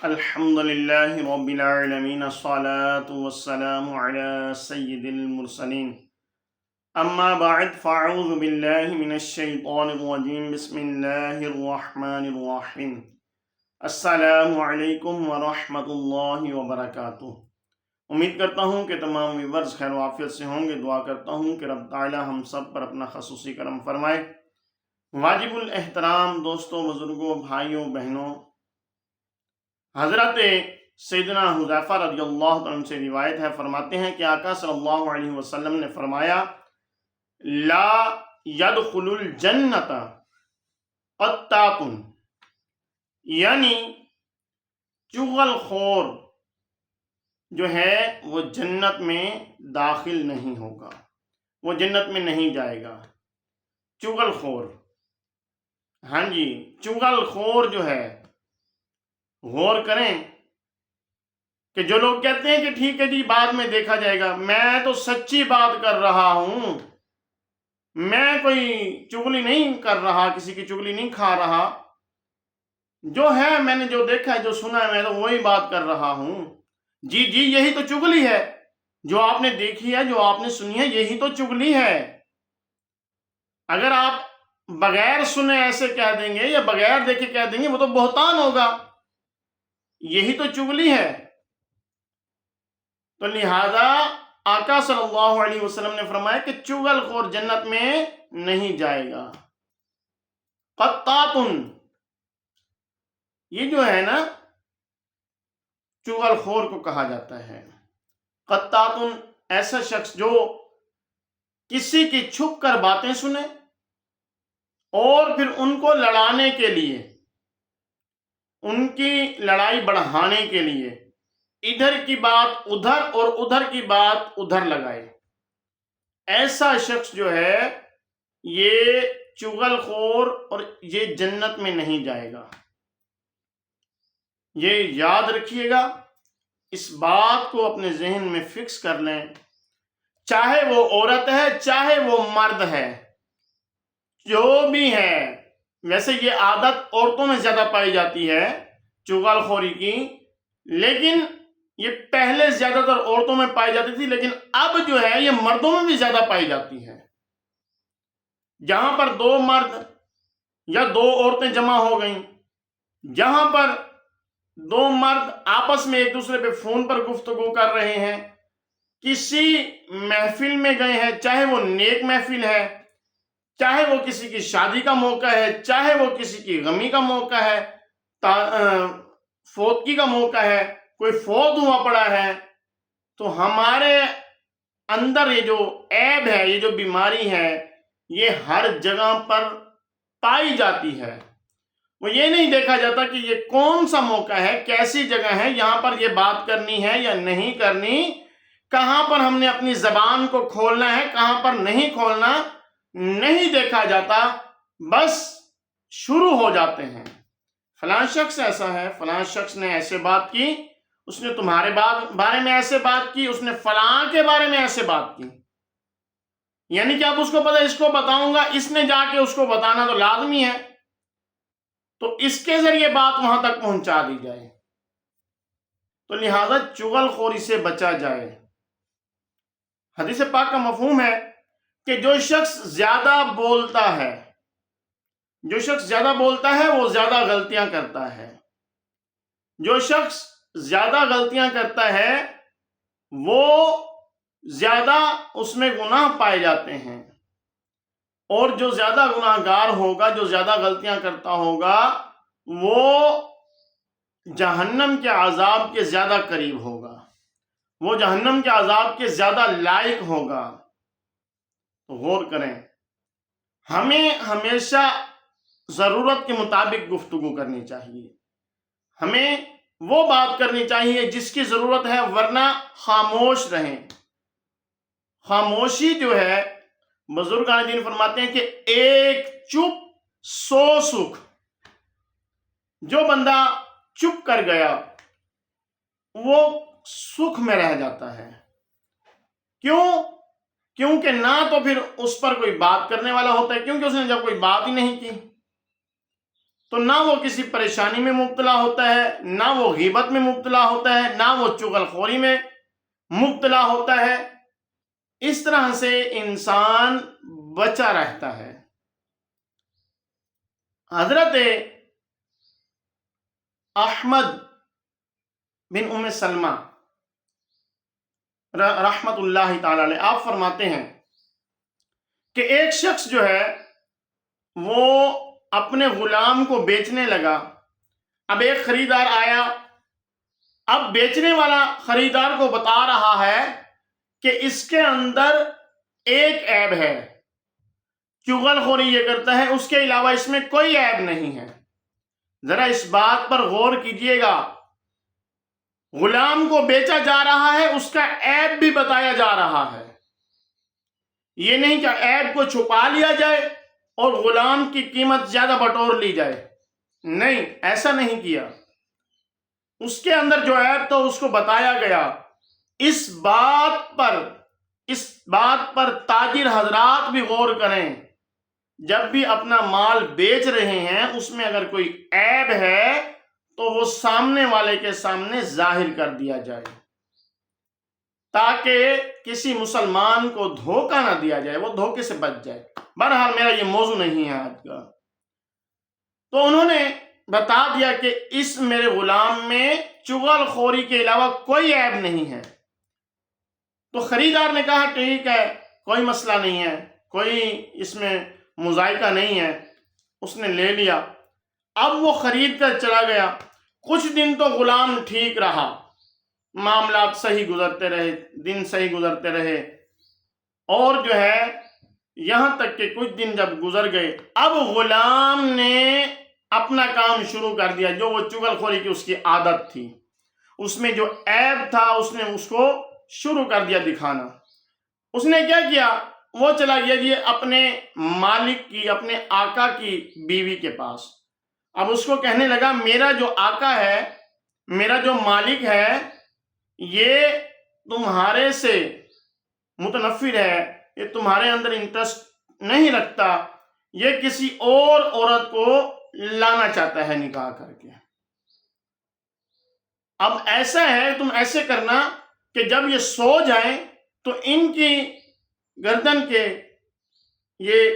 الحمد لله رب العالمين الصلاة والسلام على سيد المرسلين أما بعد فأعوذ بالله من الشيطان الرجيم بسم الله الرحمن الرحيم السلام علیکم ورحمۃ اللہ وبرکاتہ۔ امید کرتا ہوں کہ تمام ویورز خیر و عافیت سے ہوں گے۔ دعا کرتا ہوں کہ رب تعالی ہم سب پر اپنا خصوصی کرم فرمائے۔ واجب الاحترام دوستوں، بزرگوں، بھائیوں، بہنوں، حضرت سیدنا حذیفہ رضی اللہ عنہ سے روایت ہے، فرماتے ہیں کہ آقا صلی اللہ علیہ وسلم نے فرمایا، لا يدخل الجنت قطات، یعنی چغل خور جو ہے وہ جنت میں داخل نہیں ہوگا، وہ جنت میں نہیں جائے گا۔ چغل خور، ہاں جی، چغل خور جو ہے، غور کریں کہ جو لوگ کہتے ہیں کہ ٹھیک ہے جی بعد میں دیکھا جائے گا، میں تو سچی بات کر رہا ہوں، میں کوئی چغلی نہیں کر رہا، کسی کی چغلی نہیں کھا رہا، جو ہے میں نے جو دیکھا ہے، جو سنا ہے، میں تو وہی بات کر رہا ہوں۔ جی یہی تو چغلی ہے، جو آپ نے دیکھی ہے، جو آپ نے سنی ہے، یہی تو چغلی ہے۔ اگر آپ بغیر سنے ایسے کہہ دیں گے یا بغیر دیکھے کہہ دیں گے، وہ تو بہتان ہوگا، یہی تو چغلی ہے۔ تو لہذا آقا صلی اللہ علیہ وسلم نے فرمایا کہ چغل خور جنت میں نہیں جائے گا۔ قطات، یہ جو ہے نا چغل خور کو کہا جاتا ہے۔ قطات، ایسا شخص جو کسی کی چھپ کر باتیں سنے اور پھر ان کو لڑانے کے لیے، ان کی لڑائی بڑھانے کے لیے ادھر کی بات ادھر اور ادھر کی بات ادھر لگائے، ایسا شخص جو ہے یہ چغل خور اور یہ جنت میں نہیں جائے گا۔ یہ یاد رکھیے گا، اس بات کو اپنے ذہن میں فکس کر لیں، چاہے وہ عورت ہے چاہے وہ مرد ہے، جو بھی ہے۔ ویسے یہ عادت عورتوں میں زیادہ پائی جاتی ہے چغل خوری کی، لیکن یہ پہلے زیادہ تر عورتوں میں پائی جاتی تھی، لیکن اب جو ہے یہ مردوں میں بھی زیادہ پائی جاتی ہے۔ جہاں پر دو مرد یا دو عورتیں جمع ہو گئیں، جہاں پر دو مرد آپس میں ایک دوسرے پہ فون پر گفتگو کر رہے ہیں، کسی محفل میں گئے ہیں، چاہے وہ نیک محفل ہے، چاہے وہ کسی کی شادی کا موقع ہے، چاہے وہ کسی کی غمی کا موقع ہے، فوتگی کا موقع ہے، کوئی فوت ہوا پڑا ہے، تو ہمارے اندر یہ جو عیب ہے، یہ جو بیماری ہے، یہ ہر جگہ پر پائی جاتی ہے۔ وہ یہ نہیں دیکھا جاتا کہ یہ کون سا موقع ہے، کیسی جگہ ہے، یہاں پر یہ بات کرنی ہے یا نہیں کرنی، کہاں پر ہم نے اپنی زبان کو کھولنا ہے، کہاں پر نہیں کھولنا، نہیں دیکھا جاتا، بس شروع ہو جاتے ہیں۔ فلاں شخص ایسا ہے، فلاں شخص نے ایسے بات کی، اس نے تمہارے بارے میں ایسے بات کی، اس نے فلاں کے بارے میں ایسے بات کی، یعنی کہ اب اس کو پتہ، اس کو بتاؤں گا، اس نے جا کے اس کو بتانا تو لازمی ہے، تو اس کے ذریعے بات وہاں تک پہنچا دی جائے۔ تو لہذا چغل خوری سے بچا جائے۔ حدیث پاک کا مفہوم ہے کہ جو شخص زیادہ بولتا ہے، جو شخص زیادہ بولتا ہے وہ زیادہ غلطیاں کرتا ہے، جو شخص زیادہ غلطیاں کرتا ہے وہ زیادہ اس میں گناہ پائے جاتے ہیں، اور جو زیادہ گناہ گار ہوگا، جو زیادہ غلطیاں کرتا ہوگا، وہ جہنم کے عذاب کے زیادہ قریب ہوگا، وہ جہنم کے عذاب کے زیادہ لائق ہوگا۔ تو غور کریں، ہمیں ہمیشہ ضرورت کے مطابق گفتگو کرنی چاہیے، ہمیں وہ بات کرنی چاہیے جس کی ضرورت ہے، ورنہ خاموش رہیں۔ خاموشی جو ہے، بزرگان دین فرماتے ہیں کہ ایک چپ سو سکھ۔ جو بندہ چپ کر گیا وہ سکھ میں رہ جاتا ہے۔ کیونکہ نہ تو پھر اس پر کوئی بات کرنے والا ہوتا ہے، کیونکہ اس نے جب کوئی بات ہی نہیں کی۔ تو نہ وہ کسی پریشانی میں مبتلا ہوتا ہے، نہ وہ غیبت میں مبتلا ہوتا ہے، نہ وہ چغل خوری میں مبتلا ہوتا ہے۔ اس طرح سے انسان بچا رہتا ہے۔ حضرت احمد بن ام سلمہ رحمت اللہ تعالی علیہ آپ فرماتے ہیں کہ ایک شخص جو ہے وہ اپنے غلام کو بیچنے لگا۔ اب ایک خریدار آیا، اب بیچنے والا خریدار کو بتا رہا ہے کہ اس کے اندر ایک عیب ہے، چغل خوری یہ کرتا ہے، اس کے علاوہ اس میں کوئی عیب نہیں ہے۔ ذرا اس بات پر غور کیجئے گا، غلام کو بیچا جا رہا ہے، اس کا عیب بھی بتایا جا رہا ہے۔ یہ نہیں کہ عیب کو چھپا لیا جائے اور غلام کی قیمت زیادہ بٹور لی جائے، نہیں، ایسا نہیں کیا۔ اس کے اندر جو عیب تھا اس کو بتایا گیا۔ اس بات پر تاجر حضرات بھی غور کریں، جب بھی اپنا مال بیچ رہے ہیں اس میں اگر کوئی عیب ہے تو وہ سامنے والے کے سامنے ظاہر کر دیا جائے، تاکہ کسی مسلمان کو دھوکہ نہ دیا جائے، وہ دھوکے سے بچ جائے۔ بہرحال میرا یہ موضوع نہیں ہے آج کا۔ تو انہوں نے بتا دیا کہ اس میرے غلام میں چغل خوری کے علاوہ کوئی عیب نہیں ہے۔ تو خریدار نے کہا ٹھیک ہے، کوئی مسئلہ نہیں ہے، کوئی اس میں مذائقہ نہیں ہے، اس نے لے لیا۔ اب وہ خرید کر چلا گیا۔ کچھ دن تو غلام ٹھیک رہا، معاملات صحیح گزرتے رہے، دن صحیح گزرتے رہے، اور جو ہے یہاں تک کہ کچھ دن جب گزر گئے، اب غلام نے اپنا کام شروع کر دیا، جو وہ چغل خوری کی اس کی عادت تھی، اس میں جو عیب تھا اس نے اس کو شروع کر دیا دکھانا۔ اس نے کیا کیا، وہ چلا گیا جی اپنے مالک کی، اپنے آقا کی بیوی کے پاس۔ اب اس کو کہنے لگا میرا جو آقا ہے، میرا جو مالک ہے، یہ تمہارے سے متنفر ہے، یہ تمہارے اندر انٹرسٹ نہیں رکھتا، یہ کسی اور عورت کو لانا چاہتا ہے نکاح کر کے۔ اب ایسا ہے تم ایسے کرنا کہ جب یہ سو جائیں تو ان کی گردن کے یہ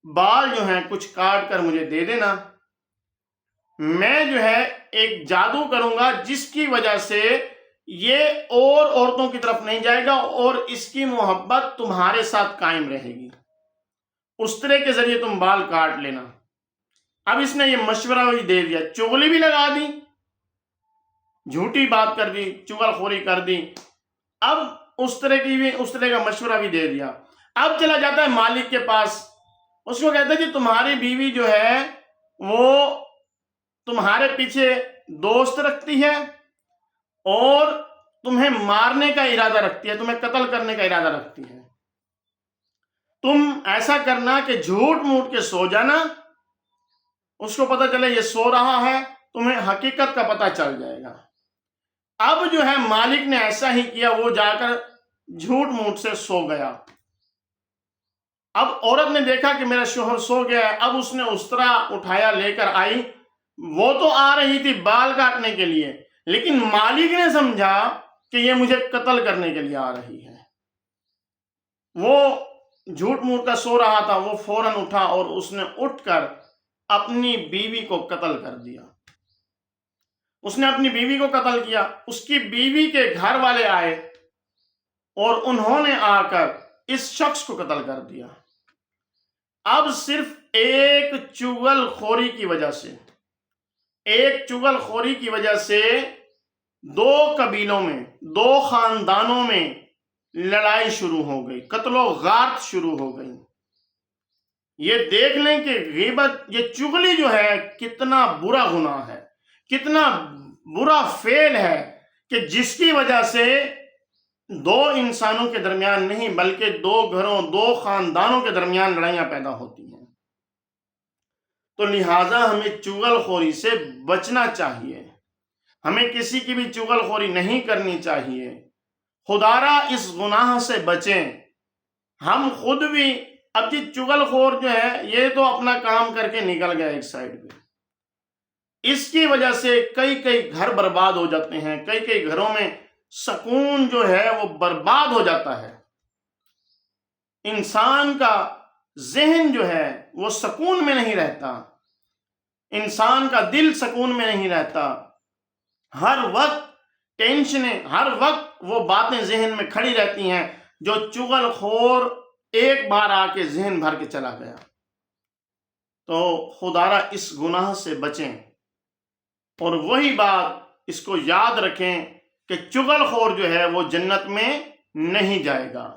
بال جو ہیں کچھ کاٹ کر مجھے دے دینا، میں جو ہے ایک جادو کروں گا جس کی وجہ سے یہ اور عورتوں کی طرف نہیں جائے گا اور اس کی محبت تمہارے ساتھ قائم رہے گی، اس طرح کے ذریعے تم بال کاٹ لینا۔ اب اس نے یہ مشورہ بھی دے دیا، چغلی بھی لگا دی، جھوٹی بات کر دی، چغل خوری کر دی، اب اس طرح کا مشورہ بھی دے دیا۔ اب چلا جاتا ہے مالک کے پاس، اس کو کہتا ہے جی تمہاری بیوی جو ہے وہ تمہارے پیچھے دوست رکھتی ہے اور تمہیں مارنے کا ارادہ رکھتی ہے، تمہیں قتل کرنے کا ارادہ رکھتی ہے۔ تم ایسا کرنا کہ جھوٹ موٹ کے سو جانا، اس کو پتہ چلے یہ سو رہا ہے، تمہیں حقیقت کا پتہ چل جائے گا۔ اب جو ہے مالک نے ایسا ہی کیا، وہ جا کر جھوٹ موٹ سے سو گیا۔ اب عورت نے دیکھا کہ میرا شوہر سو گیا ہے، اب اس نے استرا اٹھایا لے کر آئی، وہ تو آ رہی تھی بال کاٹنے کے لیے، لیکن مالک نے سمجھا کہ یہ مجھے قتل کرنے کے لیے آ رہی ہے۔ وہ جھوٹ موٹ کا سو رہا تھا، وہ فوراً اٹھا اور اس نے اٹھ کر اپنی بیوی کو قتل کر دیا۔ اس نے اپنی بیوی کو قتل کیا۔ اس کی بیوی کے گھر والے آئے اور انہوں نے آ کر اس شخص کو قتل کر دیا۔ اب صرف ایک چغل خوری کی وجہ سے دو قبیلوں میں، دو خاندانوں میں لڑائی شروع ہو گئی، قتل و غارت شروع ہو گئی۔ یہ دیکھ لیں کہ غیبت، یہ چغلی جو ہے کتنا برا گناہ ہے، کتنا برا فعل ہے کہ جس کی وجہ سے دو انسانوں کے درمیان نہیں بلکہ دو گھروں، دو خاندانوں کے درمیان لڑائیاں پیدا ہوتی ہیں۔ تو لہٰذا ہمیں چغل خوری سے بچنا چاہیے، ہمیں کسی کی بھی چغل خوری نہیں کرنی چاہیے۔ خدارا اس گناہ سے بچیں، ہم خود بھی۔ اب جی چغل خور جو ہے یہ تو اپنا کام کر کے نکل گیا ایک سائیڈ پہ، اس کی وجہ سے کئی گھر برباد ہو جاتے ہیں، کئی گھروں میں سکون جو ہے وہ برباد ہو جاتا ہے۔ انسان کا ذہن جو ہے وہ سکون میں نہیں رہتا، انسان کا دل سکون میں نہیں رہتا، ہر وقت ٹینشنیں، ہر وقت وہ باتیں ذہن میں کھڑی رہتی ہیں جو چغل خور ایک بار آ کے ذہن بھر کے چلا گیا۔ تو خدارا اس گناہ سے بچیں، اور وہی بات اس کو یاد رکھیں کہ چغل خور جو ہے وہ جنت میں نہیں جائے گا۔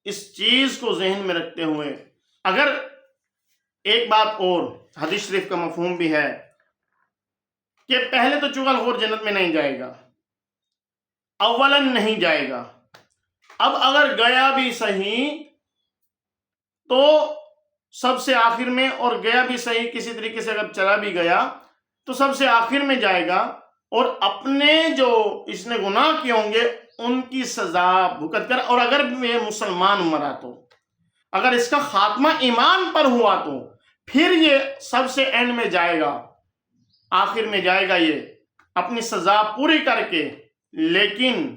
اس چیز کو ذہن میں رکھتے ہوئے اگر ایک بات اور حدیث شریف کا مفہوم بھی ہے کہ پہلے تو چغل خور جنت میں نہیں جائے گا، اولاً نہیں جائے گا، اب اگر گیا بھی صحیح تو سب سے آخر میں، اور گیا بھی صحیح کسی طریقے سے اگر چلا بھی گیا تو سب سے آخر میں جائے گا، اور اپنے جو اس نے گناہ کیے ہوں گے ان کی سزا بھگت کر، اور اگر یہ مسلمان مرا تو، اگر اس کا خاتمہ ایمان پر ہوا تو پھر یہ سب سے اینڈ میں جائے گا، آخر میں جائے گا یہ اپنی سزا پوری کر کے۔ لیکن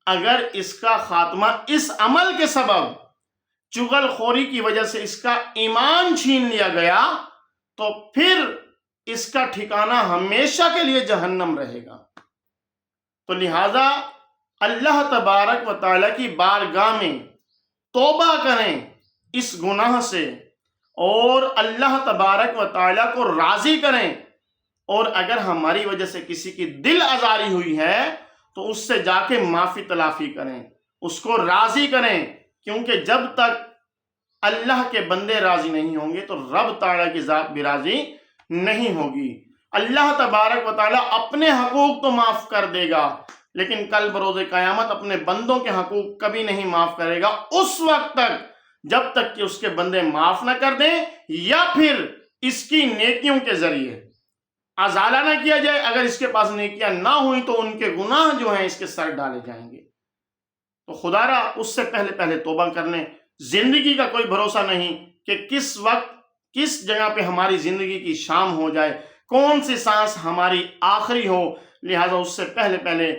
اگر اس کا خاتمہ اس عمل کے سبب چغل خوری کی وجہ سے اس کا ایمان چھین لیا گیا تو پھر اس کا ٹھکانہ ہمیشہ کے لیے جہنم رہے گا۔ تو لہذا اللہ تبارک و تعالیٰ کی بارگاہ میں توبہ کریں اس گناہ سے، اور اللہ تبارک و تعالیٰ کو راضی کریں، اور اگر ہماری وجہ سے کسی کی دل آزاری ہوئی ہے تو اس سے جا کے معافی تلافی کریں، اس کو راضی کریں، کیونکہ جب تک اللہ کے بندے راضی نہیں ہوں گے تو رب تعالیٰ کی ذات بھی راضی نہیں ہوگی۔ اللہ تبارک و تعالیٰ اپنے حقوق تو معاف کر دے گا، لیکن کل بروز قیامت اپنے بندوں کے حقوق کبھی نہیں معاف کرے گا، اس وقت تک جب تک کہ اس کے بندے معاف نہ کر دیں یا پھر اس کی نیکیوں کے ذریعے ازالہ نہ کیا جائے۔ اگر اس کے پاس نیکیاں نہ ہوئیں تو ان کے گناہ جو ہیں اس کے سر ڈالے جائیں گے۔ تو خدا را اس سے پہلے توبہ کر لیں۔ زندگی کا کوئی بھروسہ نہیں کہ کس وقت کس جگہ پہ ہماری زندگی کی شام ہو جائے، کون سی سانس ہماری آخری ہو، لہٰذا اس سے پہلے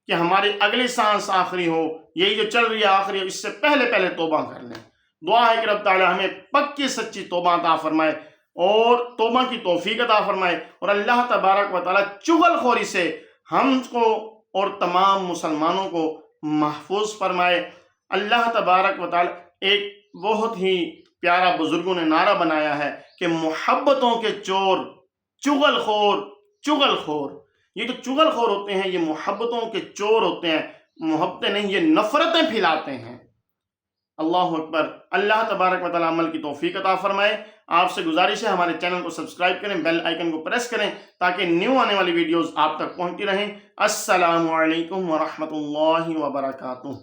کہ ہماری اگلی سانس آخری ہو، یہی جو چل رہی ہے آخری ہو، اس سے پہلے توبہ کر لیں۔ دعا ہے کہ رب تعالیٰ ہمیں پکی سچی توبہ عطا فرمائے اور توبہ کی توفیق عطا فرمائے، اور اللہ تبارک و تعالیٰ چغل خوری سے ہم کو اور تمام مسلمانوں کو محفوظ فرمائے۔ اللہ تبارک و تعالیٰ ایک بہت ہی پیارا بزرگوں نے نعرہ بنایا ہے کہ محبتوں کے چور چغل خور، یہ جو چغل خور ہوتے ہیں یہ محبتوں کے چور ہوتے ہیں، محبتیں نہیں، یہ نفرتیں پھیلاتے ہیں۔ اللہ اکبر۔ اللہ تبارک و تعالیٰ عمل کی توفیق عطا فرمائے۔ آپ سے گزارش ہے ہمارے چینل کو سبسکرائب کریں، بیل آئیکن کو پریس کریں تاکہ نیو آنے والی ویڈیوز آپ تک پہنچتی رہیں۔ السلام علیکم ورحمۃ اللہ وبرکاتہ۔